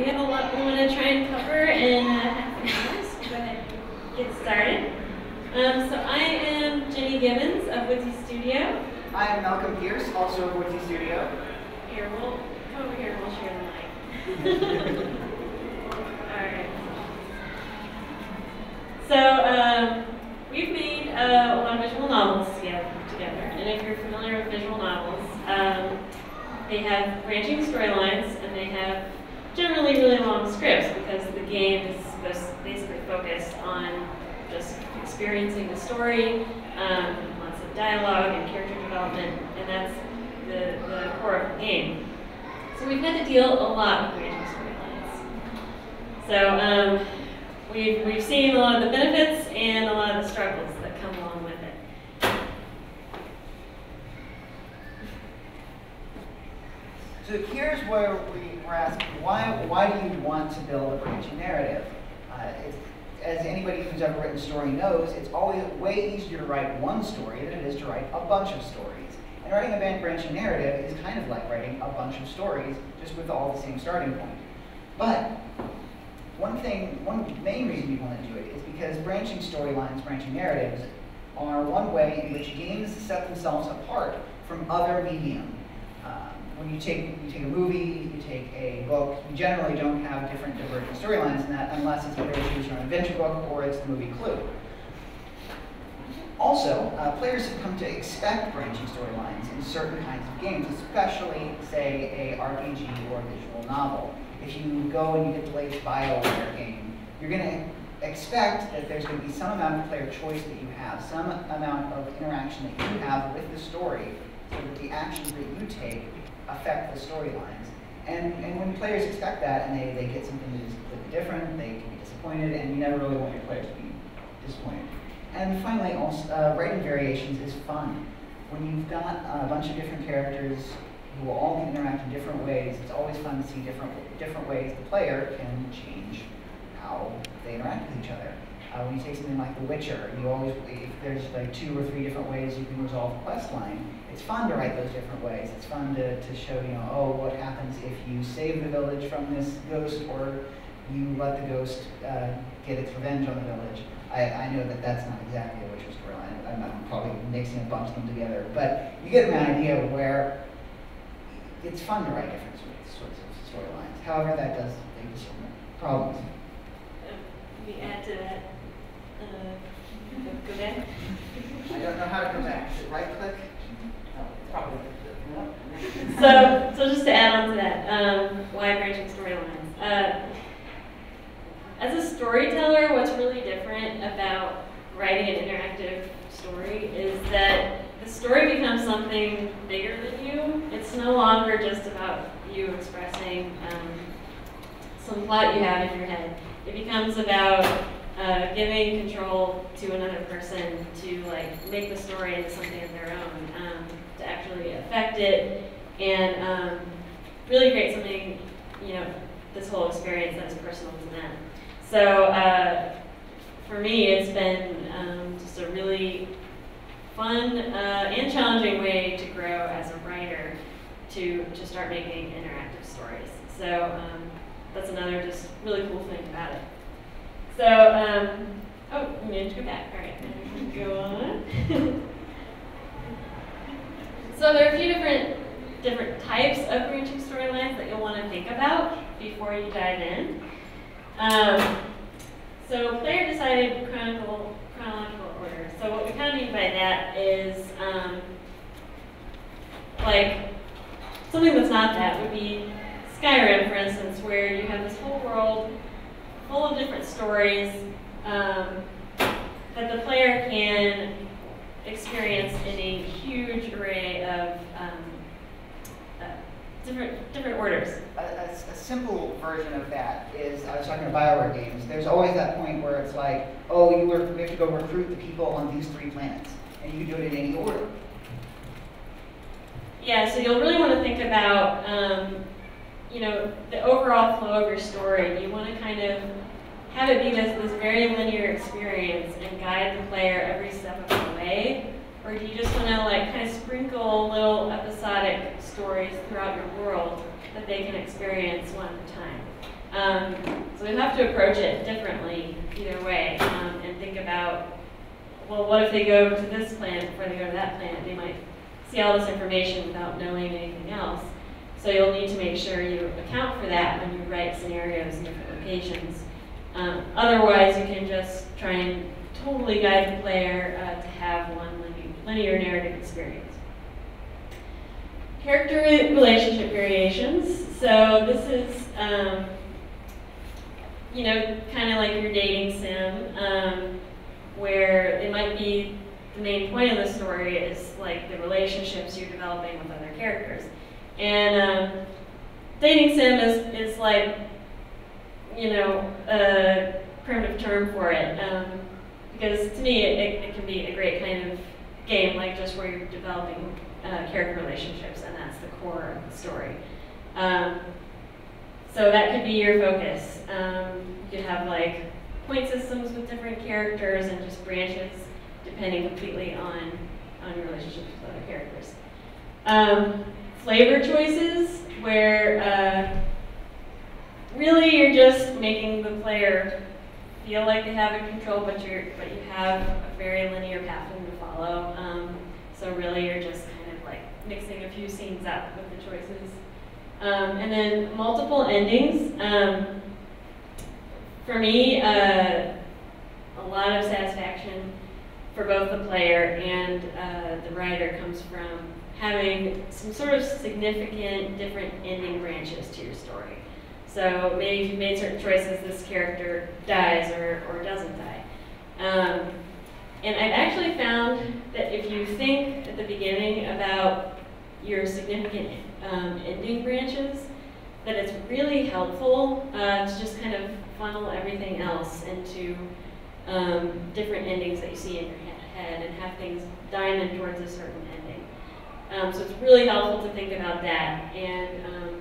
we have a lot we want to try and cover in half an hour, so go ahead and get started. So I am Jenny Gibbons of Woodsy Studio. I'm Malcolm Pierce, also of Woodsy Studio. Here, we'll come over here and we'll share the mic. Alright. So we've made a lot of visual novels together. And if you're familiar with visual novels, they have branching storylines and they have generally really long scripts because the game is supposed to basically focus on just experiencing the story, lots of dialogue and character development, and that's the core of the game. So we've had to deal a lot with branching storylines. So we've seen a lot of the benefits and a lot of the struggles that come along with it. So here's where we're asking, why do you want to build a branching narrative? As anybody who's ever written a story knows, it's always way easier to write one story than it is to write a bunch of stories. And writing a branching narrative is kind of like writing a bunch of stories, just with all the same starting point. But one main reason you want to do it is because branching storylines, branching narratives, are one way in which games set themselves apart from other medium. When you take a movie, you take a book, you generally don't have different divergent storylines in that unless it's either a choose your own adventure book or it's the movie Clue. Also, players have come to expect branching storylines in certain kinds of games, especially, say, a RPG or a visual novel. If you go and you get the latest BioWare game, you're going to expect that there's going to be some amount of player choice that you have, some amount of interaction that you have with the story, so that the actions that you take affect the storylines. And when players expect that and they get something that is completely different, they can be disappointed, and you never really want your players to be disappointed. And finally, also, writing variations is fun. When you've got a bunch of different characters who all can interact in different ways, it's always fun to see different ways the player can change how they interact with each other. When you take something like The Witcher, if there's like 2 or 3 different ways you can resolve a quest line, it's fun to write those different ways. It's fun to show, oh, what happens if you save the village from this ghost, or you let the ghost get its revenge on the village. I know that that's not exactly a Witcher storyline. I'm probably mixing a bunch of them together, but you get an idea of where it's fun to write different sorts of storylines. However, that does lead to some problems. Can we add to that? Go back? I don't know how to go back. Is it right click? No, probably. So just to add on to that, why branching storylines? As a storyteller, what's really different about writing an interactive story is that the story becomes something bigger than you. It's no longer just about you expressing some plot you have in your head. It becomes about giving control to another person to make the story into something of their own, to actually affect it and really create something, this whole experience that is personal to them. So for me, it's been just a really fun and challenging way to grow as a writer to start making interactive stories. So that's another just really cool thing about it. So, oh, we need to go back. All right, go on. So there are a few different types of branching storylines that you'll want to think about before you dive in. So player decided chronological order. So what we kind of mean by that is something that's not that would be Skyrim, for instance, where you have this whole world full of different stories that the player can experience in a huge array of different orders. A simple version of that is, I was talking about BioWare games, there's always that point where it's like, oh, we have to go recruit the people on these 3 planets, and you can do it in any order. Yeah, so you'll really want to think about the overall flow of your story. You want to kind of have it be this very linear experience and guide the player every step of the way? Or do you just want to kind of sprinkle little episodic stories throughout your world that they can experience one at a time? So we have to approach it differently either way, and think about, well, what if they go to this planet before they go to that planet? They might see all this information without knowing anything else. So you'll need to make sure you account for that when you write scenarios in different locations. Otherwise, you can just try and totally guide the player to have one linear narrative experience. Character relationship variations. So this is, you know, kind of like your dating sim, where it might be the main point of the story is like the relationships you're developing with other characters. And dating sim is like, you know, a primitive term for it. Because to me, it can be a great kind of game, like just where you're developing character relationships, and that's the core of the story. So that could be your focus. You could have like point systems with different characters and just branches depending completely on your relationships with other characters. Flavor choices, where really you're just making the player feel like they have it control, but you have a very linear path for them to follow. So really you're just kind of like mixing a few scenes up with the choices. And then multiple endings. For me, a lot of satisfaction for both the player and the writer comes from having some sort of significant different ending branches to your story. So maybe if you've made certain choices, this character dies or doesn't die. And I've actually found that if you think at the beginning about your significant ending branches, that it's really helpful to just kind of funnel everything else into different endings that you see in your head and have things diamond towards a certain ending. So it's really helpful to think about that. And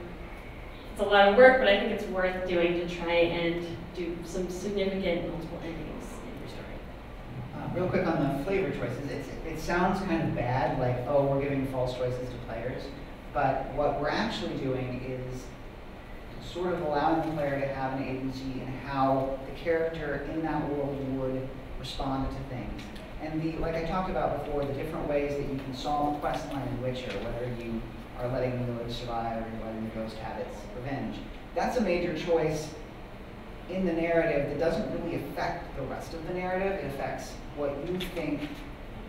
it's a lot of work, but I think it's worth doing to try and do some significant multiple endings in your story. Real quick on the flavor choices, it sounds kind of bad, like, oh, we're giving false choices to players, but what we're actually doing is sort of allowing the player to have an agency in how the character in that world would respond to things. And like I talked about before, the different ways that you can solve a quest line in Witcher, whether you are letting the village survive or you're letting the ghost have its revenge. That's a major choice in the narrative that doesn't really affect the rest of the narrative. It affects what you think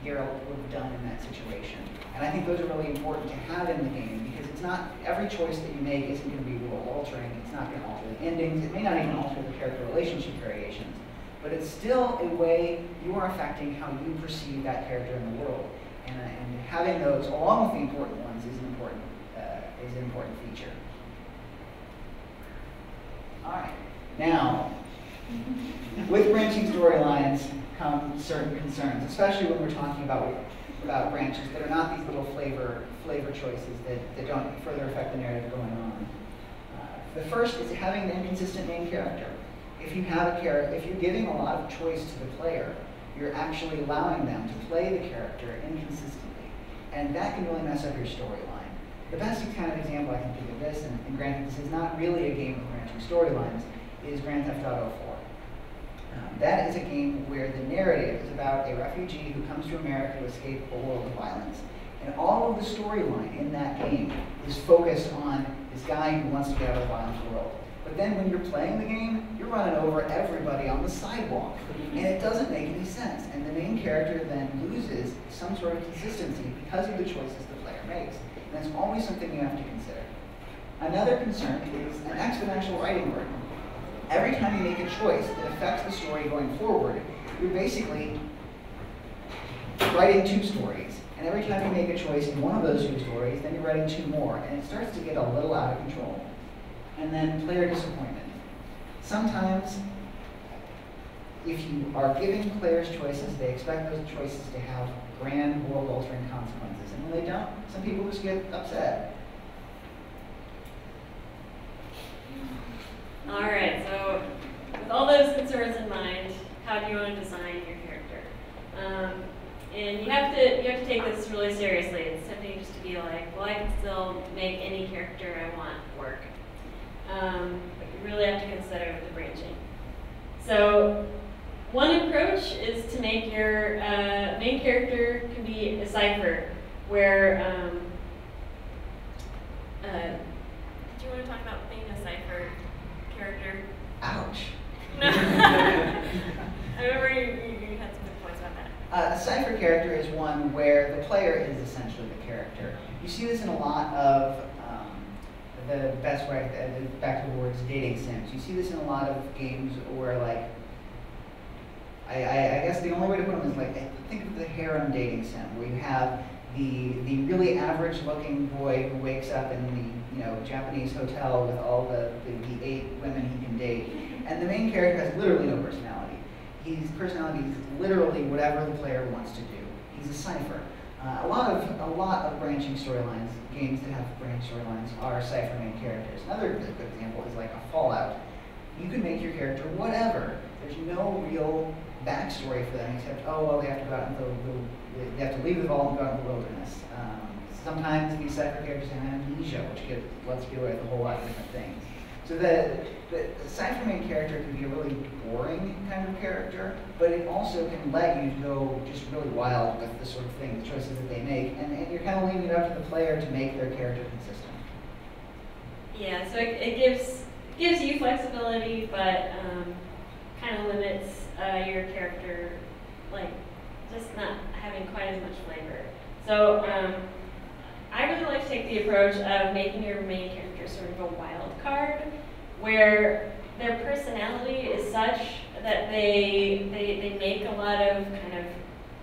Geralt would have done in that situation. And I think those are really important to have in the game, because it's not, every choice that you make isn't going to be world altering. It's not going to alter the endings. It may not even alter the character relationship variations. But it's still a way you are affecting how you perceive that character in the world. And having those, along with the important ones, is an important feature. All right. Now, with branching storylines come certain concerns, especially when we're talking about branches that are not these little flavor choices that don't further affect the narrative going on. The first is having an inconsistent main character. If you have a character, if you're giving a lot of choice to the player, you're actually allowing them to play the character inconsistently, and that can really mess up your storyline. The best kind of example I can think of this, and granted this is not really a game of branching storylines, is Grand Theft Auto 4. That is a game where the narrative is about a refugee who comes to America to escape a world of violence. And all of the storyline in that game is focused on this guy who wants to get out of a violent world. But then when you're playing the game, you're running over everybody on the sidewalk. And it doesn't make any sense. And the main character then loses some sort of consistency because of the choices the player makes. And that's always something you have to consider. Another concern is an exponential writing burden. Every time you make a choice that affects the story going forward, you're basically writing two stories. And every time you make a choice in one of those two stories, then you're writing two more. And it starts to get a little out of control. And then player disappointment. Sometimes, if you are giving players choices, they expect those choices to have grand world-altering consequences. And when they don't, some people just get upset. All right, so with all those concerns in mind, how do you want to design your character? And you have to take this really seriously. It's tempting just to be like, well, I can still make any character I want work. But you really have to consider with the branching. So one approach is to make your main character can be a cipher, where, do you want to talk about being a cipher character? Ouch. No. I remember you had some good points about that. A cipher character is one where the player is essentially the character. You see this in a lot of the best way, back to the words dating sims. You see this in a lot of games where, like, I guess the only way to put them is like, think of the harem dating sim, where you have the really average looking boy who wakes up in the Japanese hotel with all the 8 women he can date, and the main character has literally no personality. His personality is literally whatever the player wants to do. He's a cipher. A lot of branching storylines, games that have branch storylines, are cipher main characters. Another good example is like a Fallout. You can make your character whatever. There's no real backstory for them except, oh well, they have to go out into they have to leave the vault and go out into the wilderness. Sometimes these cipher characters have amnesia, which lets you away with a whole lot of different things. So the cipher main character can be a really boring kind of character, but it also can let you go just really wild with the sort of thing, the choices that they make, and you're kind of leaving it up to the player to make their character consistent. Yeah, so it gives you flexibility, but kind of limits your character, like just not having quite as much flavor. So I really like to take the approach of making your main character sort of a wild card, where their personality is such that they make a lot of kind of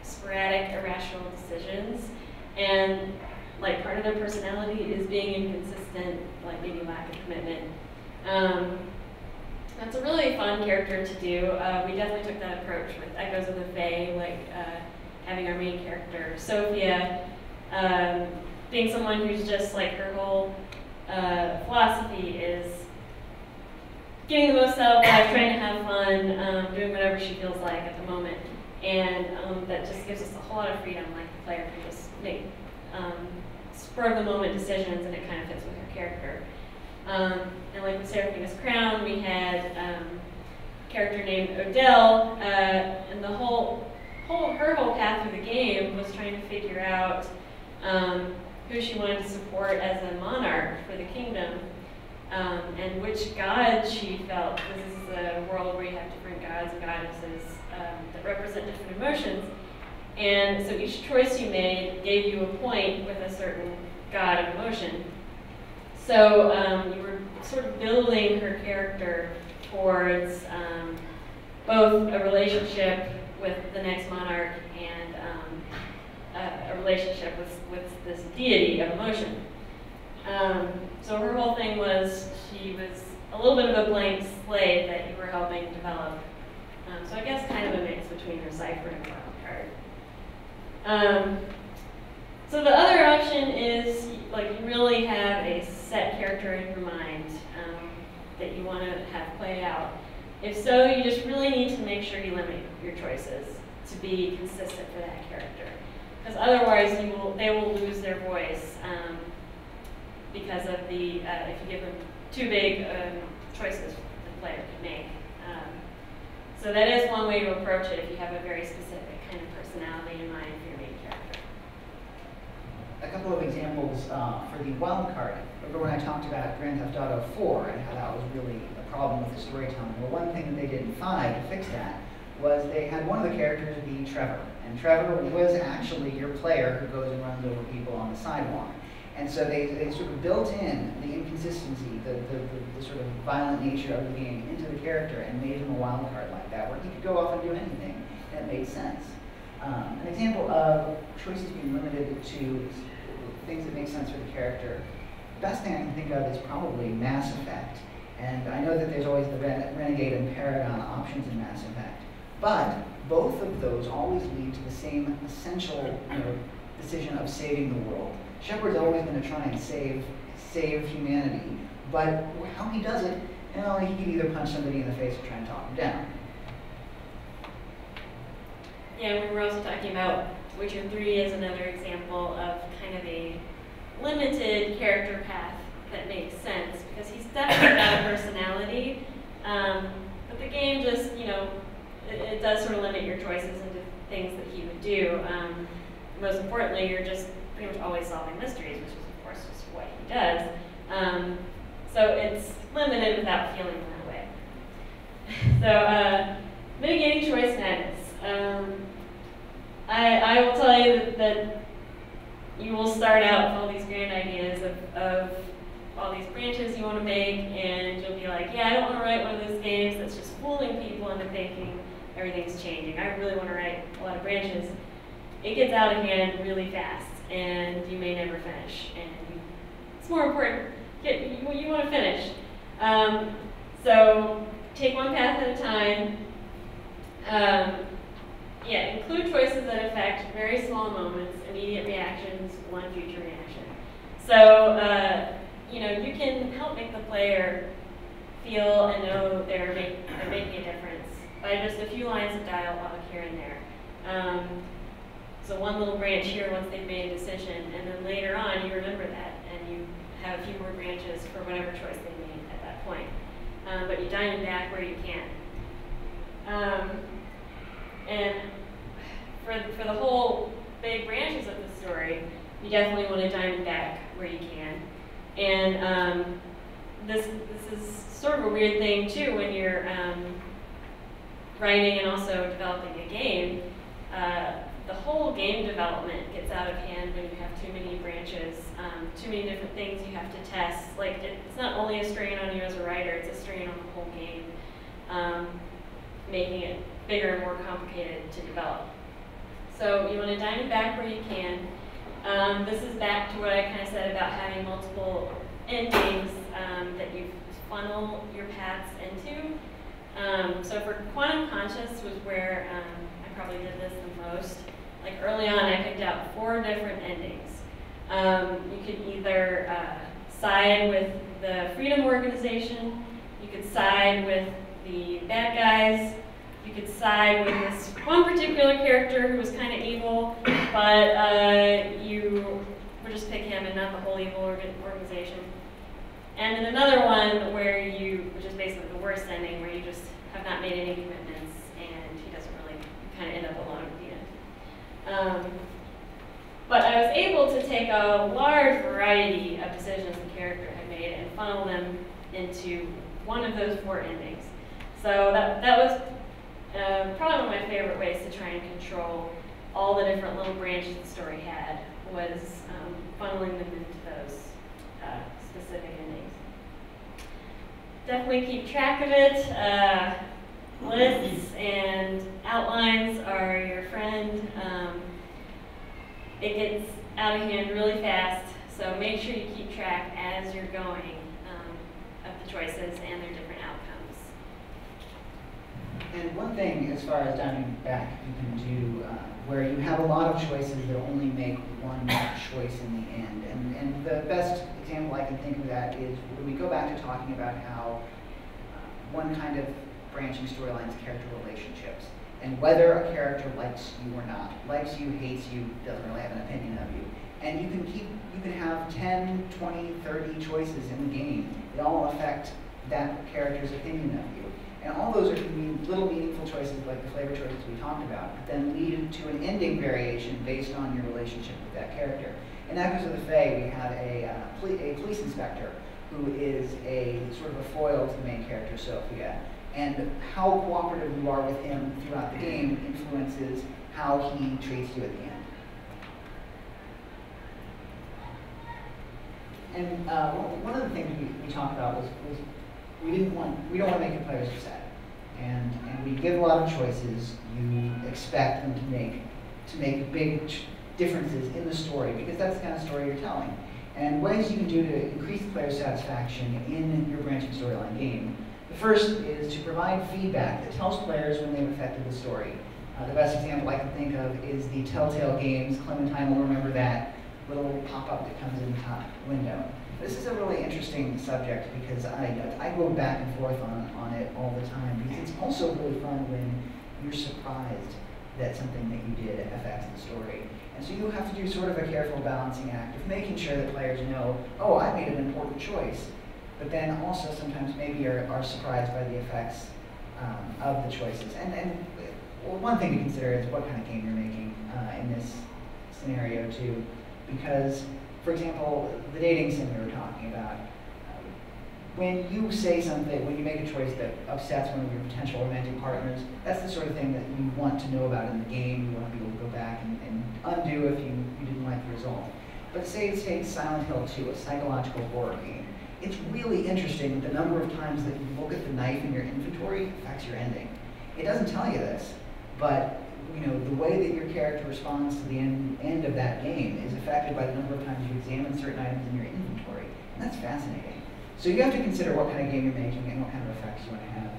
sporadic, irrational decisions, and like part of their personality is being inconsistent, like maybe lack of commitment. That's a really fun character to do. We definitely took that approach with Echoes of the Fae, like having our main character, Sophia, being someone who's just like her whole philosophy is getting the most out of life, trying to have fun, doing whatever she feels like at the moment. And that just gives us a whole lot of freedom, like the player can just make spur of the moment decisions, and it kind of fits with her character. And like with Seraphina's Crown, we had a character named Odell, and her whole path through the game was trying to figure out who she wanted to support as a monarch for the kingdom, and which god she felt. This is a world where you have different gods and goddesses that represent different emotions, and so each choice you made gave you a point with a certain god of emotion. So you were sort of building her character towards both a relationship with the next monarch and a relationship with this deity of emotion. So her whole thing was she was a little bit of a blank slate that you were helping develop. So I guess kind of a mix between her cipher and wild card. So the other option is, like, you really have a set character in your mind that you want to have play out. If so, you just really need to make sure you limit your choices to be consistent for that character. Because otherwise they will lose their voice because of if you give them too big choices the player can make. So that is one way to approach it if you have a very specific kind of personality in mind for your main character. A couple of examples for the wild card. Remember when I talked about Grand Theft Auto 4 and how that was really a problem with the storytelling? Well, one thing that they did in 5 to fix that was they had one of the characters be Trevor. And Trevor was actually your player who goes and runs over people on the sidewalk. And so they sort of built in the inconsistency, the sort of violent nature of the game into the character and made him a wild card like that, where he could go off and do anything, and it made sense. An example of choices being limited to things that make sense for the character, the best thing I can think of is probably Mass Effect. And I know that there's always the Renegade and Paragon options in Mass Effect, but both of those always lead to the same essential decision of saving the world. Shepard's always going to try and save humanity, but how he does it, he can either punch somebody in the face or try and talk them down. Yeah, we were also talking about Witcher 3 as another example of kind of a limited character path that makes sense, because he's definitely got a personality, but the game just, it does sort of limit your choices into things that he would do. Most importantly, you're just pretty much always solving mysteries, which is of course just what he does. So it's limited without feeling that way. So mitigating choice madness. I will tell you that you will start out with all these grand ideas of all these branches you want to make, and you'll be like, yeah, I don't want to write one of those games that's just fooling people into thinking everything's changing. I really want to write a lot of branches. It gets out of hand really fast, and you may never finish. And it's more important, you want to finish. So take one path at a time. Include choices that affect very small moments, immediate reactions, one future reaction. So, you can help make the player feel and know they're making a difference by just a few lines of dialogue here and there. So one little branch here once they've made a decision, and then later on you remember that, and you have a few more branches for whatever choice they made at that point. But you diamond back where you can. And for the whole big branches of the story, you definitely want to diamond back where you can. And this is sort of a weird thing too when you're writing and also developing a game. The whole game development gets out of hand when you have too many branches, too many different things you have to test. Like it's not only a strain on you as a writer, it's a strain on the whole game, making it bigger and more complicated to develop. So you want to diamond back where you can. This is back to what I kind of said about having multiple endings that you funnel your paths into. So for Quantum Conscious was where I probably did this the most. Like early on, I picked out 4 different endings. You could either side with the Freedom Organization, you could side with the bad guys, you could side with this one particular character who was kind of evil, but you would just pick him and not the whole evil organization. And then another one where which is basically the worst ending, where you just have not made any commitments and he doesn't really, kind of end up alone at the end. But I was able to take a large variety of decisions the character had made and funnel them into one of those 4 endings. So that was probably one of my favorite ways to try and control all the different little branches the story had, was funneling them into those specific endings. Definitely keep track of it. Lists and outlines are your friend. It gets out of hand really fast, so make sure you keep track as you're going of the choices and their different outcomes. And one thing, as far as diamond back, you can do where you have a lot of choices that only make one choice in the end. And the best example I can think of that is when we go back to talking about how one kind of branching storylines is character relationships, and whether a character likes you or not, likes you, hates you, doesn't really have an opinion of you. And you can have 10, 20, 30 choices in the game that all affect that character's opinion of you. And all those are little meaningful choices like the flavor choices we talked about, but then lead to an ending variation based on your relationship with that character. In Echoes of the Fae, we have a police inspector who is a sort of a foil to the main character, Sophia. And how cooperative you are with him throughout the game influences how he treats you at the end. And one of the things we talked about was we don't want to make the players upset. And we give a lot of choices. You expect them to make big differences in the story, because that's the kind of story you're telling. And ways you can do to increase the player satisfaction in your branching storyline game. The first is to provide feedback that tells players when they've affected the story. The best example I can think of is the Telltale games. Clementine will remember that little pop-up that comes in the top window. This is a really interesting subject because I go back and forth on it all the time, because it's also really fun when you're surprised that something that you did affects the story. And so you have to do sort of a careful balancing act of making sure that players know, oh, I made an important choice. but then also sometimes maybe are surprised by the effects of the choices. And well, one thing to consider is what kind of game you're making in this scenario too, because, for example, the dating sim we were talking about, when you say something, when you make a choice that upsets one of your potential romantic partners, that's the sort of thing that you want to know about in the game. You want to be able to go back and undo if you didn't like the result. But say it's Silent Hill 2, a psychological horror game. It's really interesting the number of times that you look at the knife in your inventory affects your ending. It doesn't tell you this, but the way that your character responds to the end of that game is affected by the number of times you examine certain items in your inventory. And that's fascinating. So you have to consider what kind of game you're making and what kind of effects you want to have.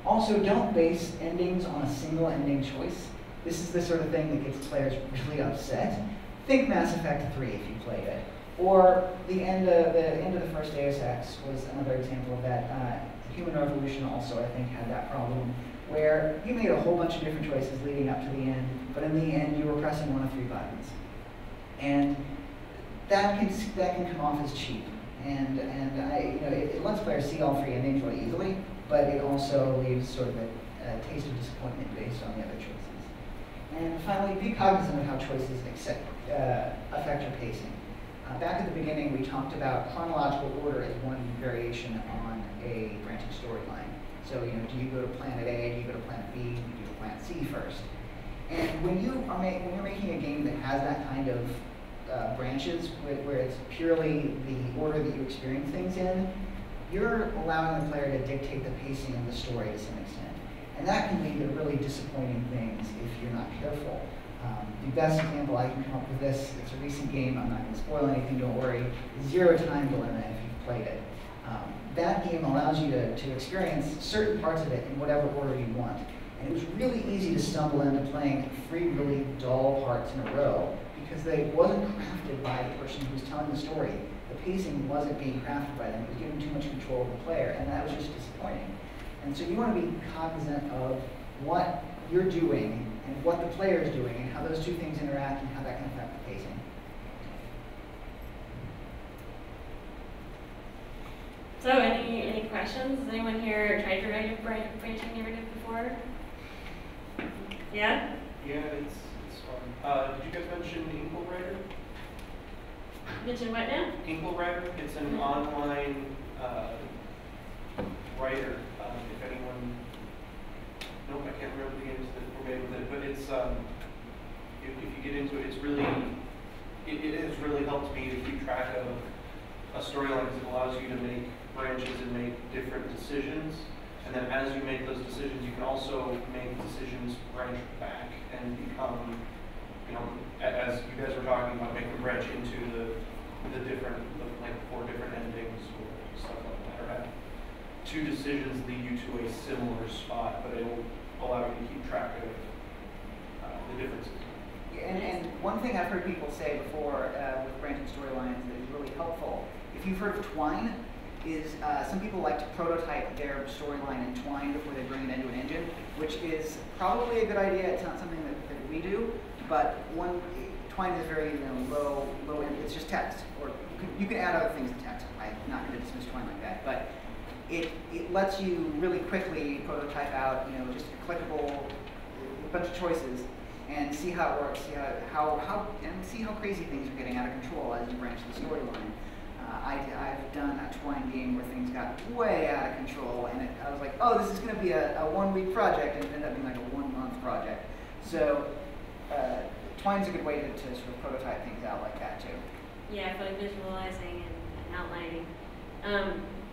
Also, don't base endings on a single ending choice. This is the sort of thing that gets players really upset. Think Mass Effect 3 if you played it. Or the end of the first Deus Ex was another example of that. Human Revolution also, I think, had that problem, where you made a whole bunch of different choices leading up to the end, but in the end you were pressing one of 3 buttons. And that can come off as cheap. And it lets players see all 3 endings really easily, but it also leaves sort of a taste of disappointment based on the other choices. And finally, be cognizant of how choices affect your pacing. Back at the beginning, we talked about chronological order as one variation on a branching storyline. So, do you go to planet A, do you go to planet B, do you go to planet C first? And when you're making a game that has that kind of branches, where it's purely the order that you experience things in, you're allowing the player to dictate the pacing of the story to some extent. And that can lead to really disappointing things if you're not careful. The best example I can come up with this, it's a recent game, I'm not going to spoil anything, don't worry, Zero Time Dilemma if you've played it. That game allows you to experience certain parts of it in whatever order you want. And it was really easy to stumble into playing 3 really dull parts in a row, because they wasn't crafted by the person who was telling the story. The pacing wasn't being crafted by them. It was giving too much control to the player, and that was just disappointing. And so you want to be cognizant of what you're doing and what the player is doing and how those 2 things interact and how that can affect the pacing. So any questions? Has anyone here tried to write a branching narrative before? Yeah? Yeah, it's fun. Did you guys mention Inkwriter? Mention what now? Inkwriter. It's an online writer. If anyone, nope, I can't remember the games that were made with it, but it's if you get into it, it's really it has really helped me to keep track of a storyline, because it allows you to make branches and make different decisions. And then as you make those decisions, you can also make decisions branch back and become, as you guys were talking about, making a branch into the different, like 4 different endings or stuff like that, or have 2 decisions lead you to a similar spot, but it will allow you to keep track of the differences. And one thing I've heard people say before with branching storylines that is really helpful, if you've heard of Twine, is some people like to prototype their storyline in Twine before they bring it into an engine, which is probably a good idea. It's not something that we do, but Twine is very low end. It's just text, or you can add other things to text. I'm not going to dismiss Twine like that, but it lets you really quickly prototype out just a clickable bunch of choices and see how it works, see how crazy things are getting out of control as you branch the storyline. I've done a Twine game where things got way out of control, and I was like, oh, this is going to be a 1-week project, and it ended up being like a 1-month project. So Twine's a good way to sort of prototype things out like that too. Yeah, for like visualizing and outlining.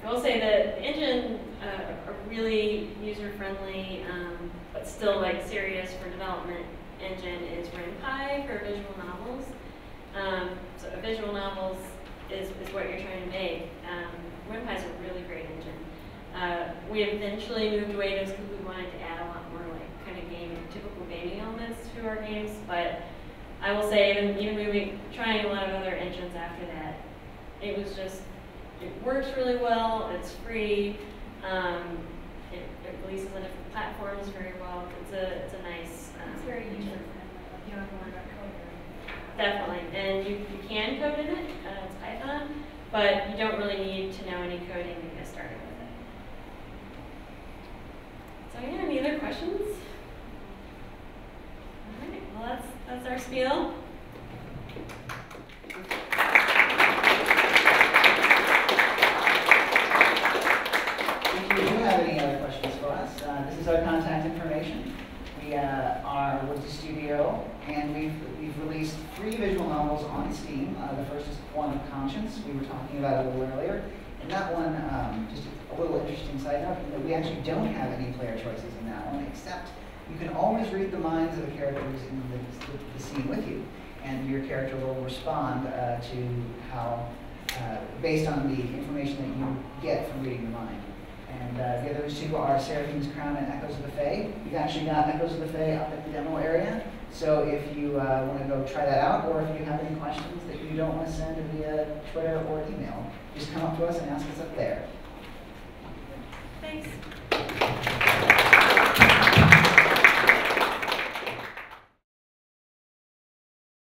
I will say that the engine, a really user-friendly, but still like serious for development engine is RenPy for visual novels. So visual novels is what you're trying to make. RenPy is a really great engine. We eventually moved away just because we wanted to add a lot more like kind of typical gaming elements to our games, but I will say even trying a lot of other engines after that, it works really well, it's free, it releases on different platforms very well. It's a nice it's very engine. user-friendly. You don't have to worry about code. Definitely, and you can code in it, it's Python, but you don't really need to know any coding to get started with it. So yeah, any other questions? All right, well that's our spiel. If you do have any other questions for us, this is our contact information. We are Woodsy Studio, and we've released 3 visual novels on Steam. The first is One of Conscience. We were talking about it a little earlier. And that one, just a little interesting side note, that we actually don't have any player choices in that one, except you can always read the minds of the characters in the scene with you. And your character will respond to how, based on the information that you get from reading the mind. And the other 2 are Seraphim's Crown and Echoes of the Fae. We've actually got Echoes of the Fae up at the demo area. So if you want to go try that out, or if you have any questions that you don't want to send via Twitter or email, just come up to us and ask us up there.